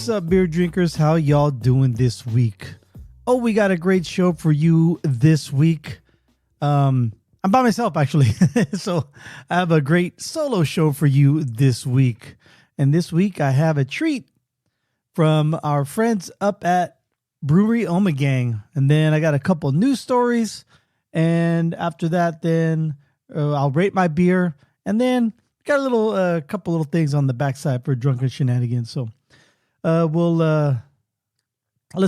What's up, beer drinkers? How y'all doing this week? Oh, we got a great show for you this week. I'm by myself, actually. So I have a great solo show for you this week. And this week I have a treat from our friends up at Brewery Ommegang. And then I got a couple news stories. And after that, then I'll rate my beer. And then got a little, couple little things on the backside for Drunken Shenanigans. So let's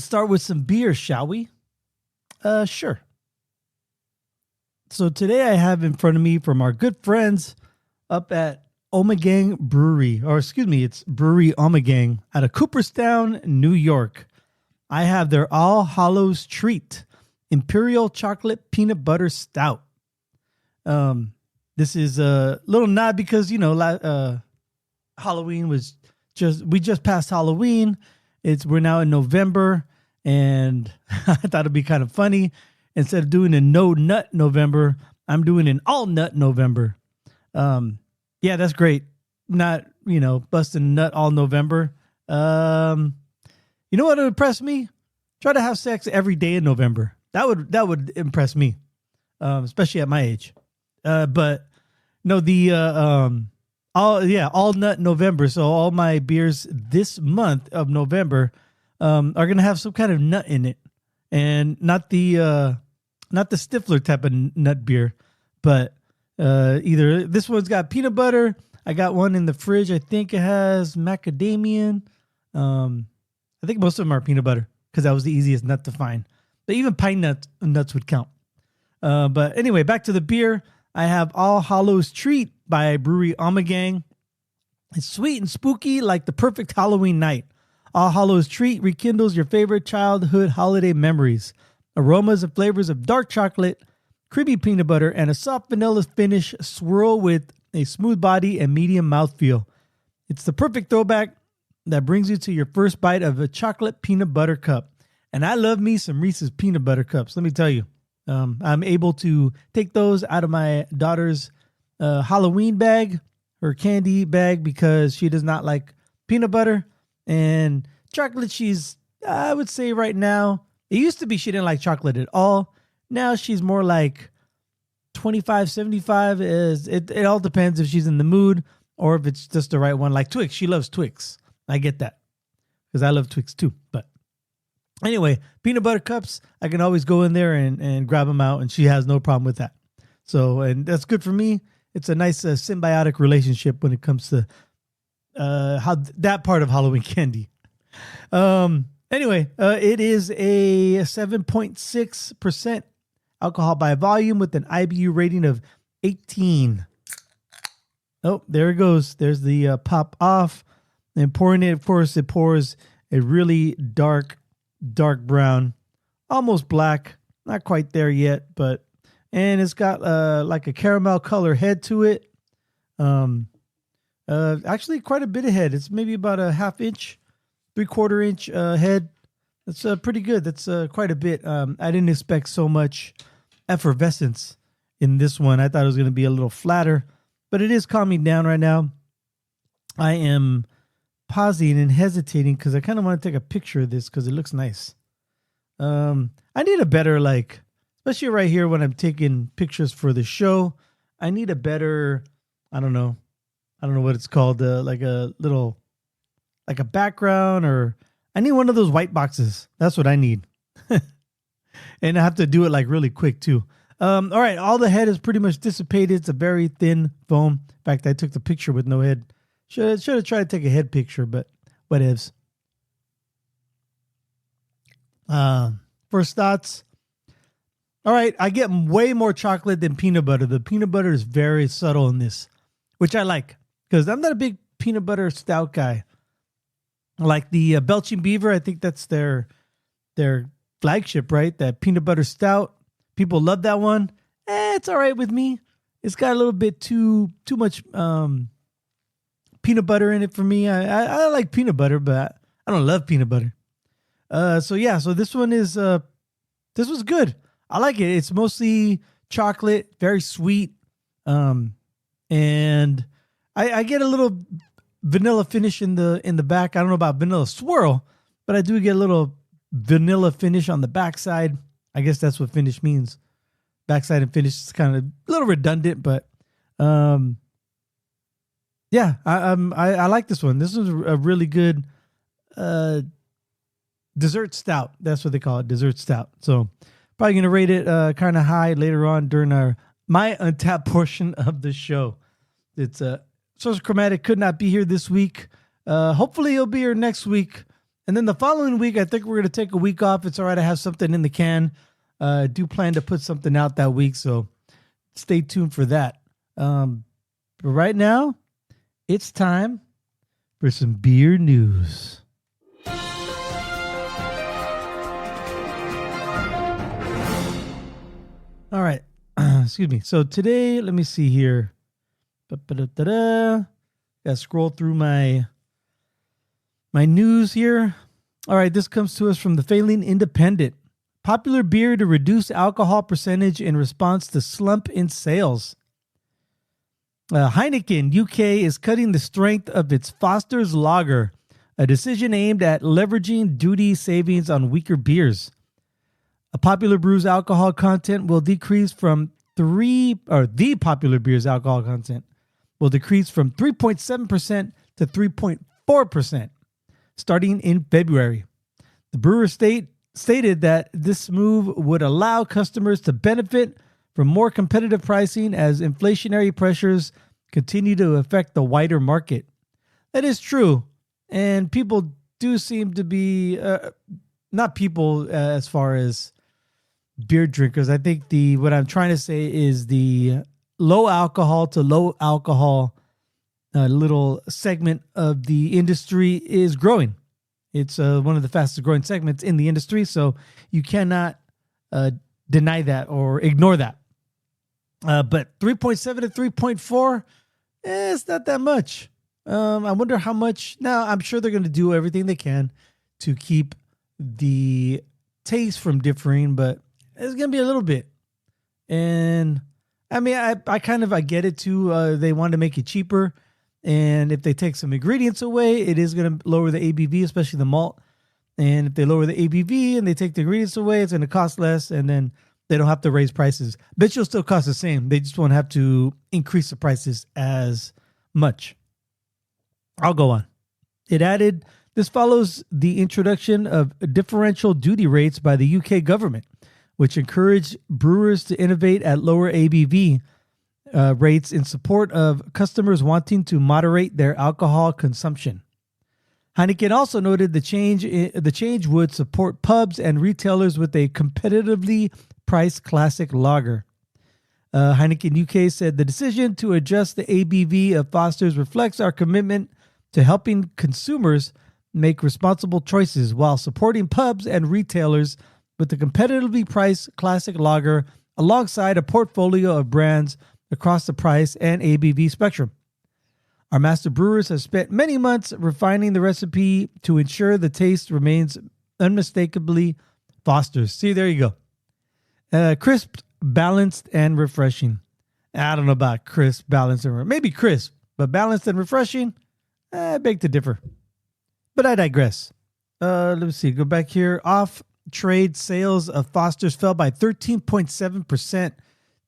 start with some beer, shall we? Sure. So today I have in front of me from our good friends up at Ommegang Brewery, it's Brewery Ommegang out of Cooperstown, New York. I have their All Hallows Treat Imperial Chocolate Peanut Butter Stout. This is a little nod because, Halloween was we just passed Halloween. We're now in November, and I thought it'd be kind of funny. Instead of doing a no nut November, I'm doing an all nut November. Yeah, that's great. Not, busting a nut all November. You know what would impress me? Try to have sex every day in November. That would impress me, especially at my age. But no, all nut November. So all my beers this month of November are gonna have some kind of nut in it, and not the Stifler type of nut beer, but either this one's got peanut butter. I got one in the fridge. I think it has macadamia. I think most of them are peanut butter because that was the easiest nut to find. But even pine nuts would count. But anyway, back to the beer. I have All Hallows Treat by Brewery Ommegang. It's sweet and spooky like the perfect Halloween night. All Hallows Treat rekindles your favorite childhood holiday memories. Aromas and flavors of dark chocolate, creamy peanut butter, and a soft vanilla finish swirl with a smooth body and medium mouthfeel. It's the perfect throwback that brings you to your first bite of a chocolate peanut butter cup. And I love me some Reese's peanut butter cups, let me tell you. I'm able to take those out of my daughter's Halloween bag, her candy bag, because she does not like peanut butter. And chocolate, I would say right now, it used to be she didn't like chocolate at all. Now she's more like 25, 75. It all depends if she's in the mood or if it's just the right one. Like Twix, she loves Twix. I get that because I love Twix too. But anyway, peanut butter cups, I can always go in there and grab them out, and she has no problem with that. So, and that's good for me. It's a nice symbiotic relationship when it comes to how that part of Halloween candy. Anyway, it is a 7.6% alcohol by volume with an IBU rating of 18. Oh, there it goes. There's the pop off. And pouring it, of course, it pours a really dark brown, almost black. Not quite there yet, and it's got like a caramel color head to it. Actually quite a bit of head. It's maybe about a half inch, 3/4 inch head. That's pretty good. That's quite a bit. I didn't expect so much effervescence in this one. I thought it was going to be a little flatter, but it is calming down right now. I am pausing and hesitating because I kind of want to take a picture of this because it looks nice. I need a better, especially right here when I'm taking pictures for the show, I need a better, I don't know what it's called, like a background, or I need one of those white boxes. That's what I need. And I have to do it really quick too. All right, all the head is pretty much dissipated. It's a very thin foam. In fact, I took the picture with no head. Should have tried to take a head picture, but whatevs. First thoughts. All right, I get way more chocolate than peanut butter. The peanut butter is very subtle in this, which I like because I'm not a big peanut butter stout guy. Like the Belching Beaver, I think that's their flagship, right? That peanut butter stout. People love that one. It's all right with me. It's got a little bit too much peanut butter in it for me. I like peanut butter, but I don't love peanut butter. So this one is this was good. I like it. It's mostly chocolate, very sweet. And I get a little vanilla finish in the back. I don't know about vanilla swirl, but I do get a little vanilla finish on the backside. I guess that's what finish means. Backside and finish is kind of a little redundant, but yeah, I like this one. This is a really good dessert stout. That's what they call it, dessert stout. So probably gonna rate it kind of high later on during my Untapped portion of the show. It's Social Chromatic could not be here this week. Hopefully he'll be here next week. And then the following week, I think we're going to take a week off. It's all right to have something in the can. I do plan to put something out that week, so stay tuned for that. But right now, it's time for some beer news. All right. Excuse me. So today, let me see here. Gotta scroll through my news here. All right, this comes to us from the Failing Independent. Popular beer to reduce alcohol percentage in response to slump in sales. Heineken UK is cutting the strength of its Foster's Lager, a decision aimed at leveraging duty savings on weaker beers. A popular brew's alcohol content will decrease from the popular beer's alcohol content will decrease from 3.7% to 3.4% starting in February. The brewer stated that this move would allow customers to benefit from more competitive pricing as inflationary pressures continue to affect the wider market. That is true, and people do seem to be, not people as far as beer drinkers. I think what I'm trying to say is the low alcohol to low alcohol little segment of the industry is growing. It's one of the fastest growing segments in the industry, so you cannot deny that or ignore that. But 3.7 to 3.4, it's not that much. I wonder how much. Now, I'm sure they're going to do everything they can to keep the taste from differing, but it's going to be a little bit. And I mean, I get it too. They want to make it cheaper. And if they take some ingredients away, it is going to lower the ABV, especially the malt. And if they lower the ABV and they take the ingredients away, it's going to cost less. And then they don't have to raise prices. Bet you'll still cost the same. They just won't have to increase the prices as much. I'll go on. It added, this follows the introduction of differential duty rates by the UK government, which encouraged brewers to innovate at lower ABV rates in support of customers wanting to moderate their alcohol consumption. Heineken also noted the change would support pubs and retailers with a competitively priced classic lager. Heineken UK said the decision to adjust the ABV of Foster's reflects our commitment to helping consumers make responsible choices while supporting pubs and retailers with the competitively priced classic lager alongside a portfolio of brands across the price and ABV spectrum. Our master brewers have spent many months refining the recipe to ensure the taste remains unmistakably Foster's. See, there you go. Crisp, balanced, and refreshing. I don't know about crisp, balanced, and maybe crisp, but balanced and refreshing, I beg to differ. But I digress. Let me see. Go back here. Off-trade sales of Foster's fell by 13.7%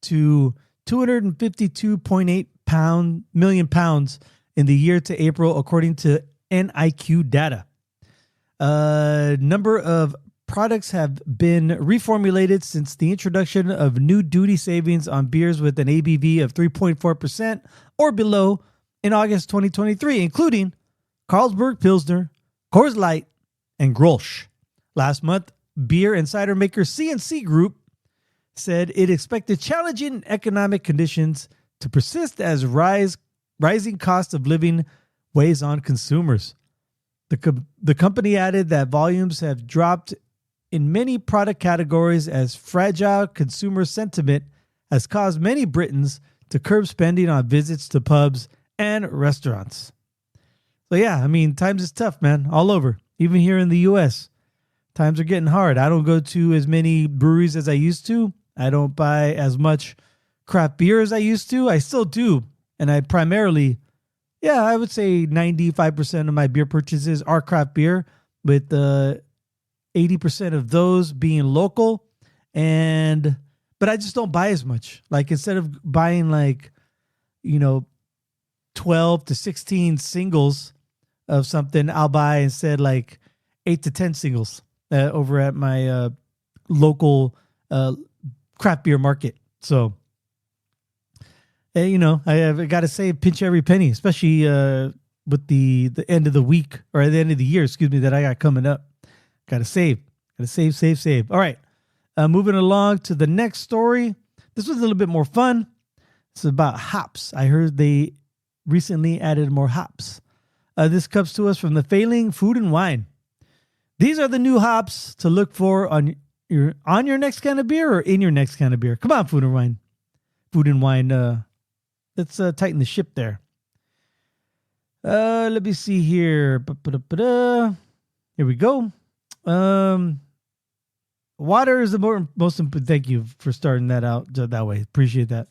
to 252.8 million pounds in the year to April, according to NIQ data. Number of products have been reformulated since the introduction of new duty savings on beers with an ABV of 3.4% or below in August 2023, including Carlsberg Pilsner, Coors Light, and Grolsch. Last month, beer and cider maker C&C Group said it expected challenging economic conditions to persist as rising cost of living weighs on consumers. The company added that volumes have dropped in many product categories as fragile consumer sentiment has caused many Britons to curb spending on visits to pubs and restaurants. So yeah, I mean, times is tough, man, all over. Even here in the U.S., times are getting hard. I don't go to as many breweries as I used to. I don't buy as much craft beer as I used to. I still do. And I primarily, yeah, I would say 95% of my beer purchases are craft beer, with 80% of those being local. But I just don't buy as much. Like instead of buying like, you know, 12 to 16 singles of something, I'll buy instead like 8 to 10 singles over at my local craft beer market. So, I got to say, pinch every penny, especially with the end of the week or the end of the year, that I got coming up. Got to save. Save. All right. Moving along to the next story. This was a little bit more fun. It's about hops. I heard they recently added more hops. This comes to us from the Failing Food and Wine. These are the new hops to look for on your next can of beer or in your next can of beer. Come on, Food and Wine. Food and Wine. Let's tighten the ship there. Let me see here. Here we go. Water is the most important. Thank you for starting that out that way. Appreciate that.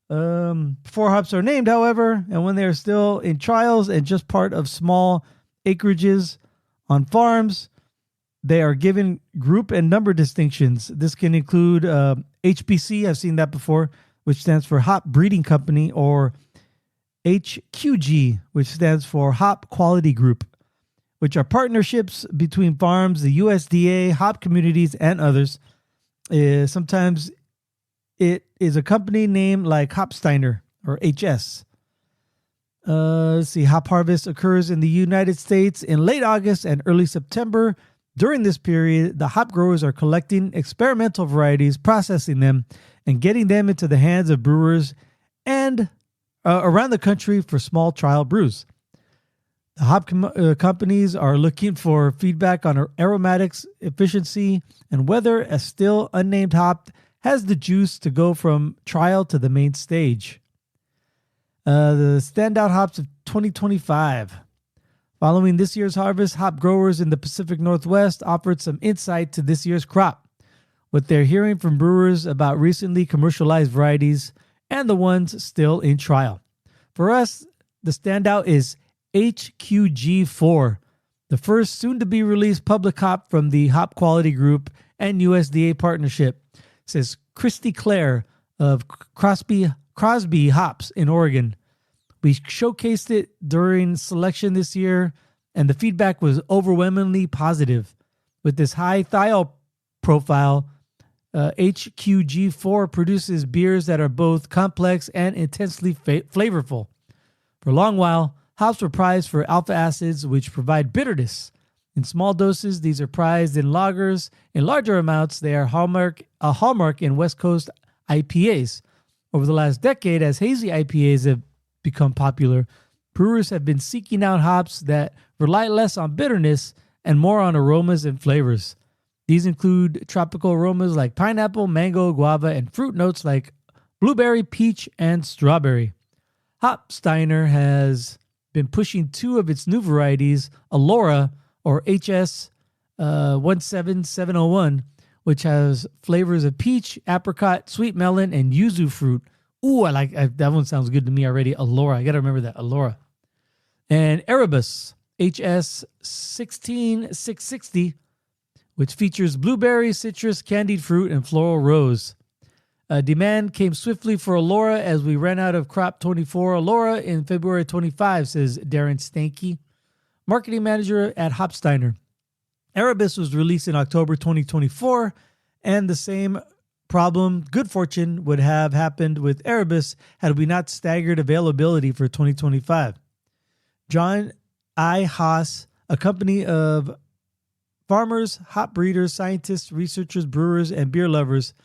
4 hops are named, however, and when they are still in trials and just part of small acreages on farms, they are given group and number distinctions. This can include HBC, I've seen that before, which stands for Hop Breeding Company, or HQG, which stands for Hop Quality Group, which are partnerships between farms, the USDA, hop communities, and others. Sometimes it is a company name like Hopsteiner or HS. Let's see. Hop harvest occurs in the United States in late August and early September. During this period, the hop growers are collecting experimental varieties, processing them, and getting them into the hands of brewers and around the country for small trial brews. The hop companies are looking for feedback on aromatics, efficiency, and whether a still unnamed hop has the juice to go from trial to the main stage. The standout hops of 2025. Following this year's harvest, hop growers in the Pacific Northwest offered some insight to this year's crop, what they're hearing from brewers about recently commercialized varieties and the ones still in trial. For us, the standout is HQG4, the first soon-to-be released public hop from the Hop Quality Group and USDA partnership, says Christy Clare of Crosby Hops in Oregon. We showcased it during selection this year, and the feedback was overwhelmingly positive. With this high thiol profile, HQG4 produces beers that are both complex and intensely flavorful. For a long while, hops were prized for alpha acids, which provide bitterness. In small doses, these are prized in lagers. In larger amounts, they are a hallmark in West Coast IPAs. Over the last decade, as hazy IPAs have become popular, brewers have been seeking out hops that rely less on bitterness and more on aromas and flavors. These include tropical aromas like pineapple, mango, guava, and fruit notes like blueberry, peach, and strawberry. Hopsteiner has been pushing 2 of its new varieties, Allura or HS 17701, which has flavors of peach, apricot, sweet melon, and yuzu fruit. Ooh, that one sounds good to me already. Allura, I got to remember that. Allura. And Erebus HS 16660, which features blueberry, citrus, candied fruit, and floral rose. Demand came swiftly for Allura as we ran out of Crop 24 Allura in February 25, says Darren Stanky, marketing manager at Hopsteiner. Erebus was released in October 2024, and the same problem, good fortune, would have happened with Erebus had we not staggered availability for 2025. John I. Haas, a company of farmers, hop breeders, scientists, researchers, brewers, and beer lovers,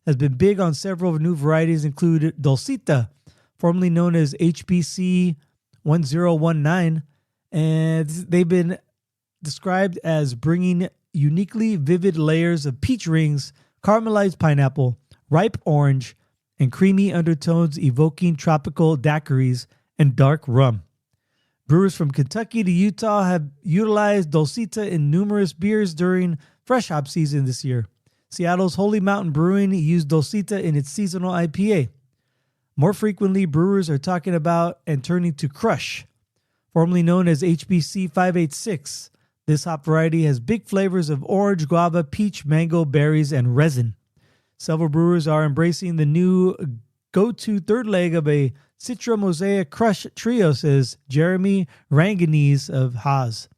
has been big on several new varieties, including Dulcita, formerly known as HBC 1019, and they've been described as bringing uniquely vivid layers of peach rings, caramelized pineapple, ripe orange, and creamy undertones evoking tropical daiquiris and dark rum. Brewers from Kentucky to Utah have utilized Dulcita in numerous beers during fresh hop season this year. Seattle's Holy Mountain Brewing used Dulcita in its seasonal IPA. More frequently, brewers are talking about and turning to Crush, Formerly known as HBC 586, this hop variety has big flavors of orange, guava, peach, mango, berries, and resin. Several brewers are embracing the new go-to third leg of a Citra Mosaic Crush trio, says Jeremy Ranganese of Haas.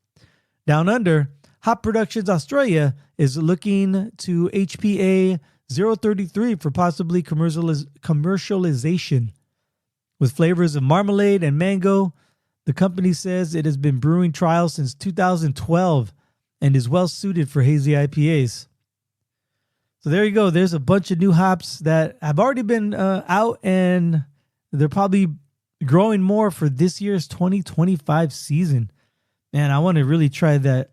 Down under, Hop Productions Australia is looking to HPA 033 for possibly commercialization. With flavors of marmalade and mango, the company says it has been brewing trials since 2012 and is well suited for hazy IPAs. So there you go. There's a bunch of new hops that have already been out, and they're probably growing more for this year's 2025 season. Man, I want to really try that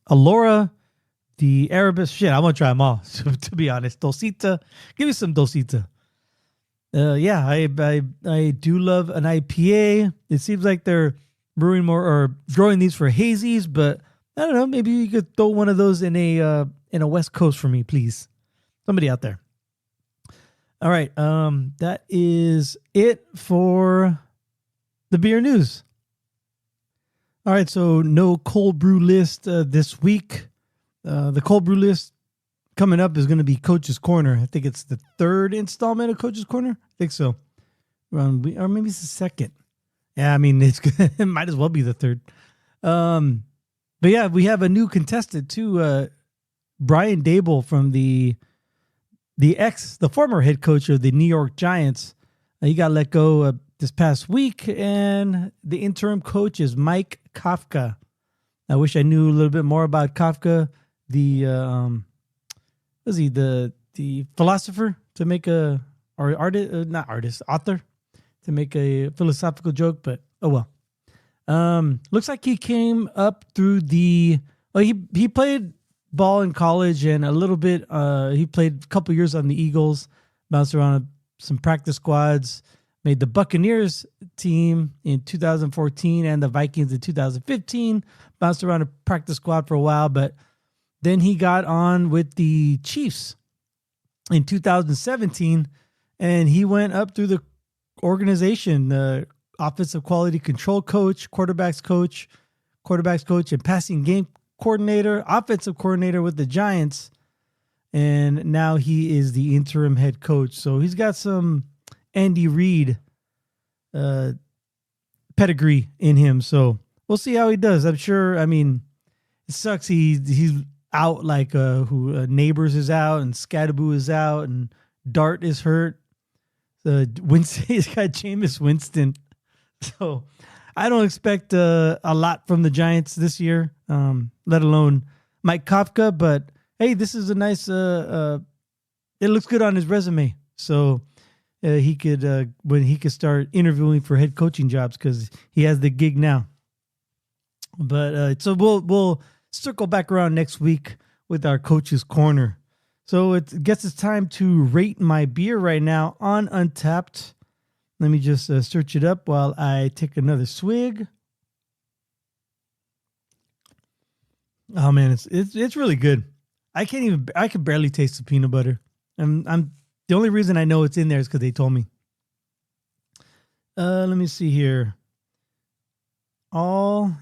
Alora, the Arabis. Shit, I want to try them all, to be honest. Dulcita. Give me some Dulcita. Yeah, I do love an IPA. It seems like they're brewing more or growing these for hazies, but I don't know. Maybe you could throw one of those in a West Coast for me, please. Somebody out there. All right, that is it for the beer news. All right, so no cold brew list this week. The cold brew list coming up is going to be Coach's Corner. I think it's the third installment of Coach's Corner. I think so. Or maybe it's the second. Yeah, I mean, it might as well be the third. But yeah, we have a new contestant too. Brian Dable from the former head coach of the New York Giants. He got let go this past week, and the interim coach is Mike Kafka. I wish I knew a little bit more about Kafka, the philosopher to make author to make a philosophical joke, but oh well. Looks like he came up through he played ball in college and a little bit. He played a couple years on the Eagles, bounced around some practice squads, made the Buccaneers team in 2014 and the Vikings in 2015, bounced around a practice squad for a while, but then he got on with the Chiefs in 2017, and he went up through the organization, the offensive quality control coach, quarterbacks coach, and passing game coordinator, offensive coordinator with the Giants, and now he is the interim head coach. So he's got some Andy Reid pedigree in him. So we'll see how he does. I'm sure. I mean, it sucks. He's out like Neighbors is out and Scadaboo is out and Dart is hurt. He's got Jameis Winston. So I don't expect a lot from the Giants this year, let alone Mike Kafka. But hey, this is a nice. It looks good on his resume. So he could start interviewing for head coaching jobs because he has the gig now. But so we'll circle back around next week with our Coach's Corner. So I guess it's time to rate my beer right now on Untappd. Let me just search it up while I take another swig. Oh man, it's really good. I can barely taste the peanut butter. I'm the only reason I know it's in there is because they told me. Let me see here.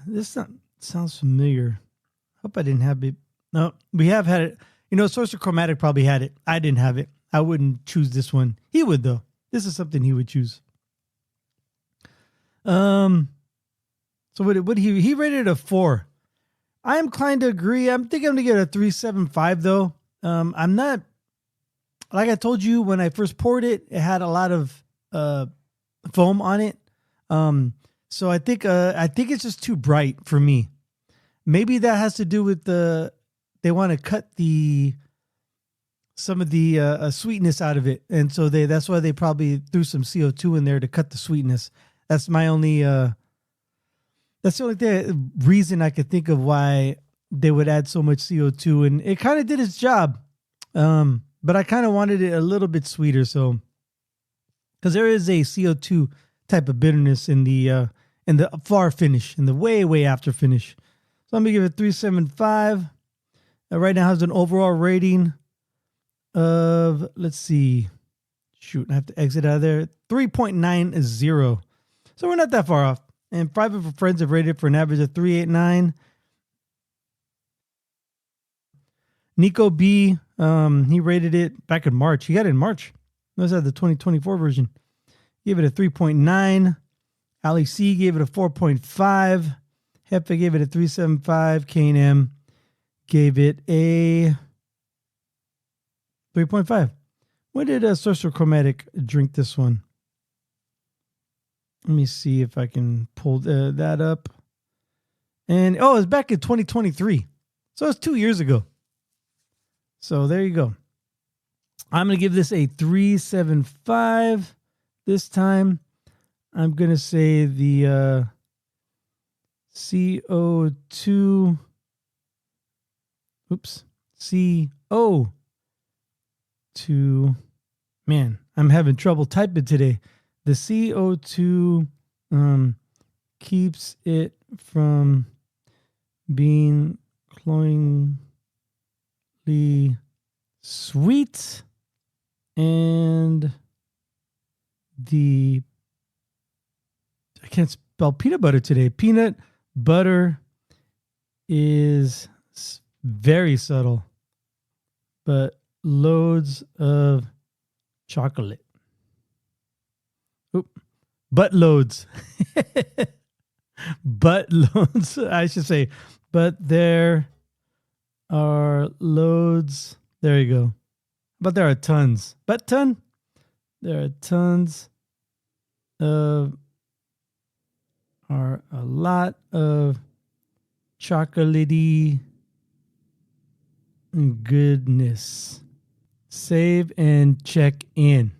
This sounds familiar. Hope I didn't have it. No, we have had it. You know, Sorcerer Chromatic probably had it. I didn't have it. I wouldn't choose this one. He would though. This is something he would choose. So what he rated it a 4. I am inclined to agree. I'm thinking I'm gonna get a 3.75 though. I'm not, like I told you when I first poured it, it had a lot of foam on it. So I think it's just too bright for me. Maybe that has to do with they want to cut some of the sweetness out of it, and so that's why they probably threw some CO2 in there to cut the sweetness. That's my only. That's the only reason I could think of why they would add so much CO2, and it kind of did its job. But I kind of wanted it a little bit sweeter, so because there is a CO2 type of bitterness in the far finish, in the way after finish. So I'm gonna give it 3.75. Right now has an overall rating of, let's see, I have to exit out of there, 3.90. So we're not that far off. and 5 of her friends have rated it for an average of 3.89. Nico B, he rated it back in March. He got it in March. Those are the 2024 version. Gave it a 3.9. Ali C gave it a 4.5. Hefe gave it a 3.75. K&M gave it a 3.5. When did Sorcerer Chromatic drink this one? Let me see if I can pull that up. And, it's back in 2023. So it's 2 years ago. So there you go. I'm going to give this a 3.75 this time. I'm going to say the CO2. CO2. Man, I'm having trouble typing today. The CO2 keeps it from being cloyingly sweet, and I can't spell peanut butter today. Peanut butter is very subtle, but loads of chocolate. Butt loads. Butt loads, I should say. But there are loads. There you go. But there are tons. Butt ton? There are tons of, are a lot of chocolatey goodness. Save and check in.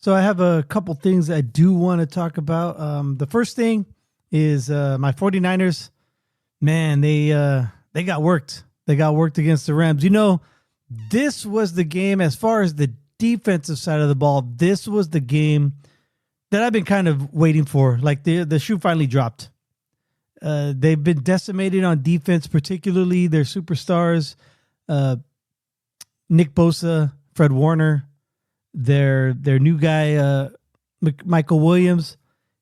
So I have a couple things I do want to talk about. The first thing is my 49ers. Man, they got worked. They got worked against the Rams. You know, this was the game, as far as the defensive side of the ball, this was the game that I've been kind of waiting for. Like the shoe finally dropped. They've been decimated on defense, particularly their superstars, Nick Bosa, Fred Warner, their new guy, Michael Williams,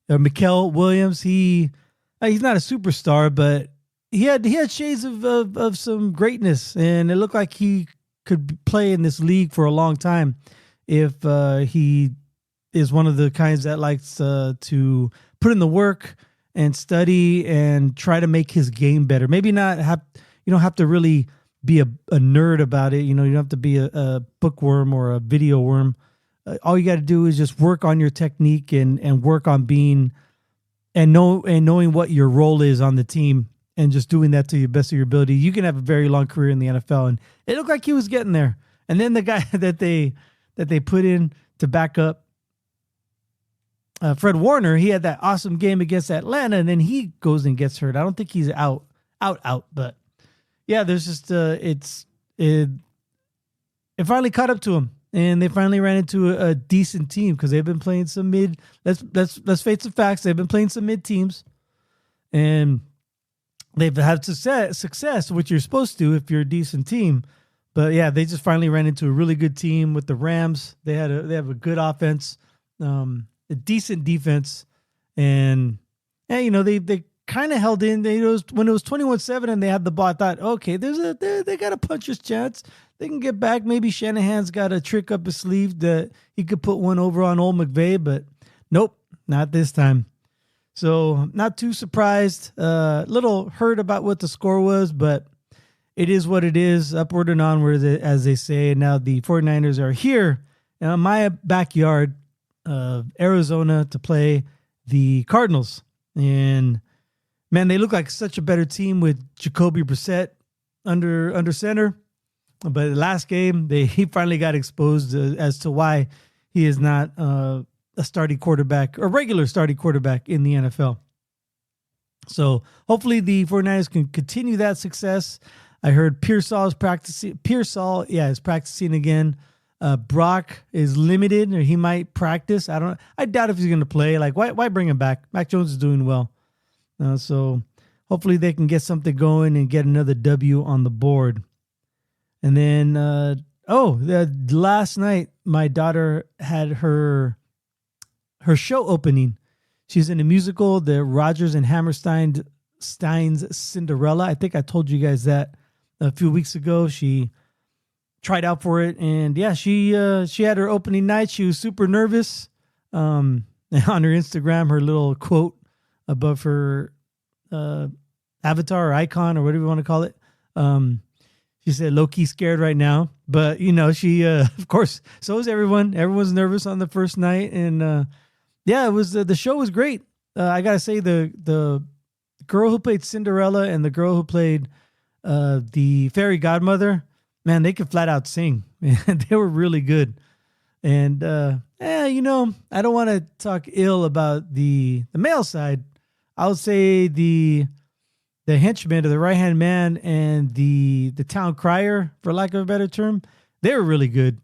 or Mikael Williams. He's not a superstar, but he had shades of some greatness, and it looked like he could play in this league for a long time if he is one of the kinds that likes to put in the work and study and try to make his game better. Maybe not have, you don't have to really be a nerd about it. You know, you don't have to be a bookworm or a video worm. All you got to do is just work on your technique and work on being and knowing what your role is on the team, and just doing that to the best of your ability. You can have a very long career in the NFL, and it looked like he was getting there. And then the guy that they put in to back up Fred Warner, he had that awesome game against Atlanta, and then he goes and gets hurt. I don't think he's out, but yeah, there's just it finally caught up to him, and they finally ran into a decent team, because they've been playing some mid. Let's face the facts. They've been playing some mid teams, and they've had success, which you're supposed to if you're a decent team. But yeah, they just finally ran into a really good team with the Rams. They have a good offense, a decent defense, and you know they kind of held in. When it was 21-7 and they had the ball, I thought, okay, they got a puncher's chance. They can get back. Maybe Shanahan's got a trick up his sleeve that he could put one over on old McVay, but nope, not this time. So not too surprised. Little hurt about what the score was, but it is what it is. Upward and onward, as they say. And now the 49ers are here in my backyard of Arizona to play the Cardinals. And man, they look like such a better team with Jacoby Brissett under center. But the last game, he finally got exposed as to why he is not a starting quarterback, a regular starting quarterback in the NFL. So hopefully the 49ers can continue that success. I heard Pearsall is practicing. Is practicing again. Brock is limited, or he might practice. I doubt if he's going to play. Like, why bring him back? Mac Jones is doing well. So hopefully they can get something going and get another W on the board. And then, last night, my daughter had her show opening. She's in a musical, the Rodgers and Hammerstein's Cinderella. I think I told you guys that a few weeks ago. She tried out for it, and yeah, she had her opening night. She was super nervous. On her Instagram, her little quote above her avatar or icon or whatever you want to call it. She said, low-key scared right now. But, she, of course, so is everyone. Everyone's nervous on the first night. And, yeah, it was the show was great. I got to say, the girl who played Cinderella and the girl who played the fairy godmother, man, they could flat out sing. They were really good. And, I don't want to talk ill about the male side. I would say the henchman or the right-hand man and the town crier, for lack of a better term, they were really good.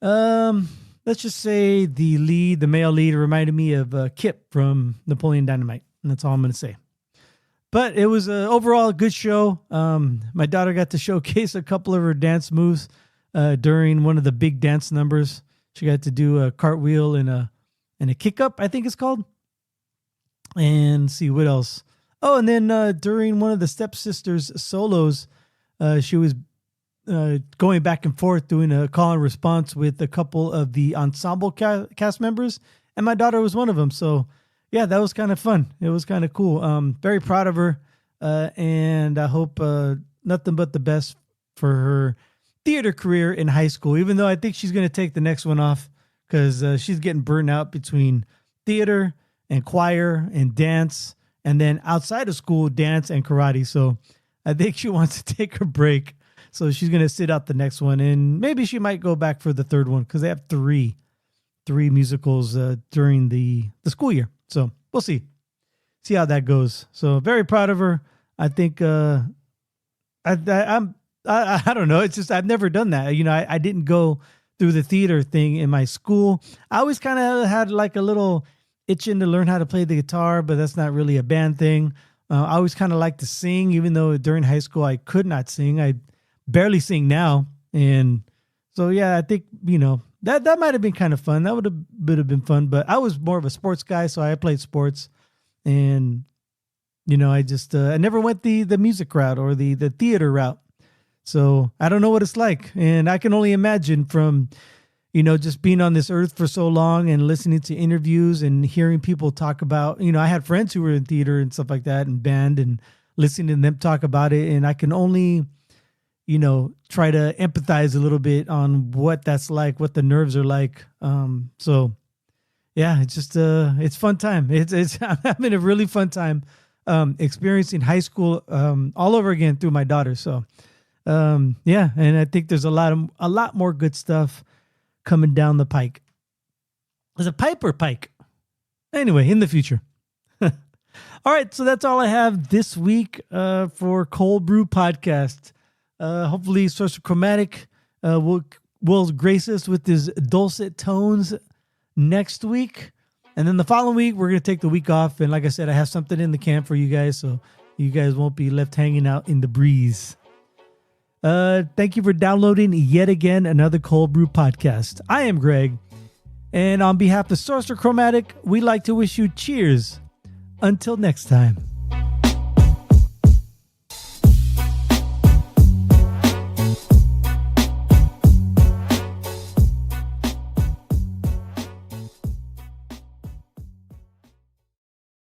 Let's just say the male lead reminded me of Kip from Napoleon Dynamite. And that's all I'm going to say. But it was overall a good show. My daughter got to showcase a couple of her dance moves during one of the big dance numbers. She got to do a cartwheel and a kick up, I think it's called. And see what else. Oh, and then during one of the stepsisters solos, she was going back and forth doing a call and response with a couple of the ensemble cast members, and my daughter was one of them. So yeah, that was kind of fun. It was kind of cool. Very proud of her, and I hope nothing but the best for her theater career in high school, even though I think she's going to take the next one off because she's getting burned out between theater and choir and dance, and then outside of school, dance and karate. So I think she wants to take a break. So she's going to sit out the next one, and maybe she might go back for the third one because they have three musicals during the school year. So we'll see how that goes. So very proud of her. I think I don't know. It's just I've never done that. I didn't go through the theater thing in my school. I always kind of had like a little itching to learn how to play the guitar, but that's not really a band thing. I always kind of liked to sing, even though during high school I could not sing. I barely sing now. And so, yeah, I think, that might have been kind of fun. That would have been fun, but I was more of a sports guy. So I played sports, and, I just, I never went the music route or the theater route. So I don't know what it's like. And I can only imagine from, just being on this earth for so long and listening to interviews and hearing people talk about, I had friends who were in theater and stuff like that and band, and listening to them talk about it. And I can only, try to empathize a little bit on what that's like, what the nerves are like. So yeah, it's just, it's fun time. It's, I'm having a really fun time, experiencing high school, all over again through my daughter. So, yeah. And I think there's a lot more good stuff coming down the pike. Is it pipe or pike? Anyway, in the future. All right. So that's all I have this week, for Cold Brew Podcast. Hopefully Sorcerer Chromatic will grace us with his dulcet tones next week. And then the following week, we're going to take the week off. And like I said, I have something in the can for you guys, so you guys won't be left hanging out in the breeze. Thank you for downloading yet again another Cold Brew Podcast. I am Greg. And on behalf of Sorcerer Chromatic, we'd like to wish you cheers. Until next time.